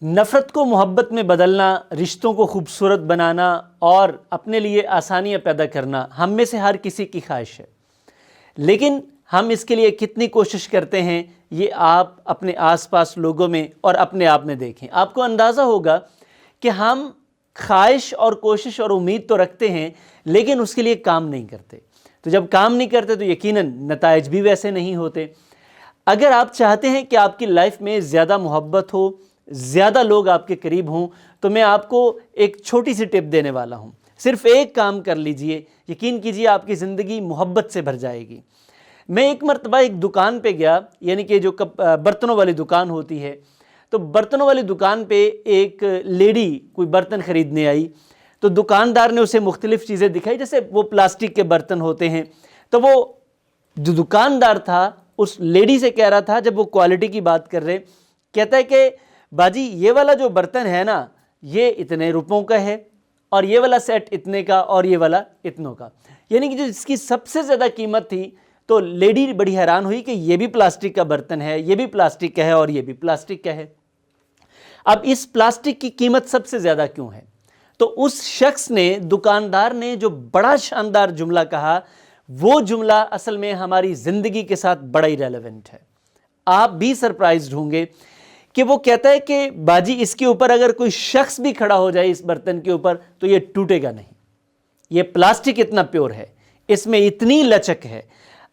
नफ़रत को मोहब्बत में बदलना, रिश्तों को खूबसूरत बनाना और अपने लिए आसानियाँ पैदा करना हम में से हर किसी की ख्वाहिश है, लेकिन हम इसके लिए कितनी कोशिश करते हैं ये आप अपने आसपास लोगों में और अपने आप में देखें। आपको अंदाज़ा होगा कि हम ख्वाहिश और कोशिश और उम्मीद तो रखते हैं, लेकिन उसके लिए काम नहीं करते। तो जब काम नहीं करते तो यकीनन नताइज भी वैसे नहीं होते। अगर आप चाहते हैं कि आपकी लाइफ में ज़्यादा मोहब्बत हो, ज़्यादा लोग आपके करीब हों, तो मैं आपको एक छोटी सी टिप देने वाला हूँ। सिर्फ एक काम कर लीजिए, यकीन कीजिए आपकी ज़िंदगी मोहब्बत से भर जाएगी। मैं एक मरतबा एक दुकान पे गया, यानी कि जो बर्तनों वाली दुकान होती है, तो बर्तनों वाली दुकान पे एक लेडी कोई बर्तन ख़रीदने आई। तो दुकानदार ने उसे मुख्तलिफ़ चीज़ें दिखाई, जैसे वो प्लास्टिक के बर्तन होते हैं। तो वो जो दुकानदार था उस लेडी से कह रहा था, जब वो क्वालिटी की बात कर रहे, कहता है कि बाजी ये वाला जो बर्तन है ना, ये इतने रुपयों का है, और ये वाला सेट इतने का, और ये वाला इतनों का। यानी कि जो इसकी सबसे ज़्यादा कीमत थी, तो लेडी बड़ी हैरान हुई कि ये भी प्लास्टिक का बर्तन है, ये भी प्लास्टिक का है, और ये भी प्लास्टिक का है। अब इस प्लास्टिक की कीमत सबसे ज़्यादा क्यों है? तो उस शख्स ने, दुकानदार ने जो बड़ा शानदार जुमला कहा, वो जुमला असल में हमारी ज़िंदगी के साथ बड़ा ही रेलेवेंट है। आप भी सरप्राइज्ड होंगे कि वो कहता है कि बाजी इसके ऊपर अगर कोई शख्स भी खड़ा हो जाए इस बर्तन के ऊपर तो ये टूटेगा नहीं। ये प्लास्टिक इतना प्योर है, इसमें इतनी लचक है।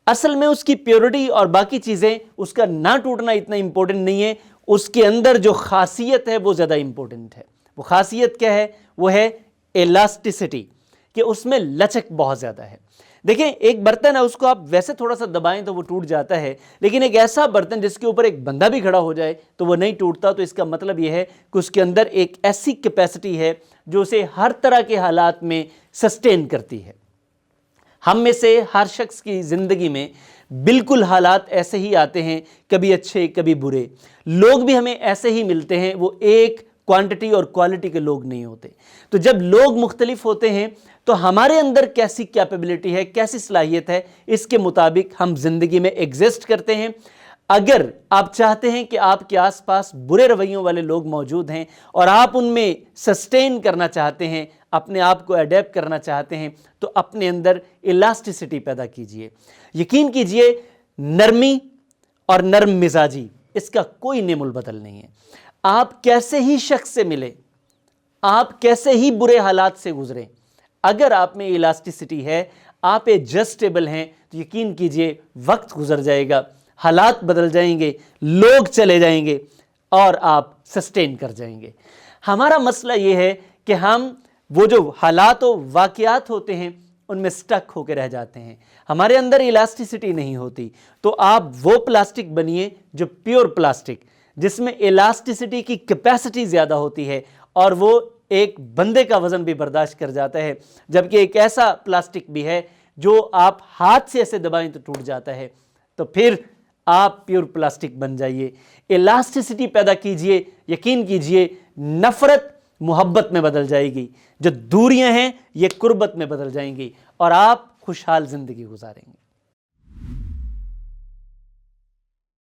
असल में उसकी प्योरिटी और बाकी चीज़ें, उसका ना टूटना इतना इंपॉर्टेंट नहीं है, उसके अंदर जो खासियत है वो ज़्यादा इंपॉर्टेंट है। वो खासियत क्या है? वो है इलास्टिसिटी, कि उसमें लचक बहुत ज़्यादा है। देखें, एक बर्तन है, उसको आप वैसे थोड़ा सा दबाएं तो वो टूट जाता है, लेकिन एक ऐसा बर्तन जिसके ऊपर एक बंदा भी खड़ा हो जाए तो वो नहीं टूटता। तो इसका मतलब ये है कि उसके अंदर एक ऐसी कैपेसिटी है जो उसे हर तरह के हालात में सस्टेन करती है। हम में से हर शख्स की ज़िंदगी में बिल्कुल हालात ऐसे ही आते हैं, कभी अच्छे कभी बुरे। लोग भी हमें ऐसे ही मिलते हैं, वो एक क्वांटिटी और क्वालिटी के लोग नहीं होते। तो जब लोग मुख्तलिफ होते हैं तो हमारे अंदर कैसी कैपेबिलिटी है, कैसी सलाहियत है, इसके मुताबिक हम जिंदगी में एग्जिस्ट करते हैं। अगर आप चाहते हैं कि आपके आसपास बुरे रवैयों वाले लोग मौजूद हैं और आप उनमें सस्टेन करना चाहते हैं, अपने आप को अडेप्ट करना चाहते हैं, तो अपने अंदर इलास्टिसिटी पैदा कीजिए। यकीन कीजिए, नरमी और नरम मिजाजी, इसका कोई नेमुल बदल नहीं है। आप कैसे ही शख्स से मिले, आप कैसे ही बुरे हालात से गुजरें, अगर आप में इलास्टिसिटी है, आप एडजस्टेबल हैं, तो यकीन कीजिए वक्त गुजर जाएगा, हालात बदल जाएंगे, लोग चले जाएंगे और आप सस्टेन कर जाएंगे। हमारा मसला ये है कि हम वो जो हालात और वाक़यात होते हैं उनमें स्टक होकर रह जाते हैं, हमारे अंदर इलास्टिसिटी नहीं होती। तो आप वो प्लास्टिक बनिए जो प्योर प्लास्टिक, जिसमें इलास्टिसिटी की कैपेसिटी ज़्यादा होती है और वो एक बंदे का वज़न भी बर्दाश्त कर जाता है, जबकि एक ऐसा प्लास्टिक भी है जो आप हाथ से ऐसे दबाएं तो टूट जाता है। तो फिर आप प्योर प्लास्टिक बन जाइए, इलास्टिसिटी पैदा कीजिए। यकीन कीजिए, नफ़रत मोहब्बत में बदल जाएगी, जो दूरियां हैं ये कुर्बत में बदल जाएंगी और आप खुशहाल ज़िंदगी गुजारेंगे।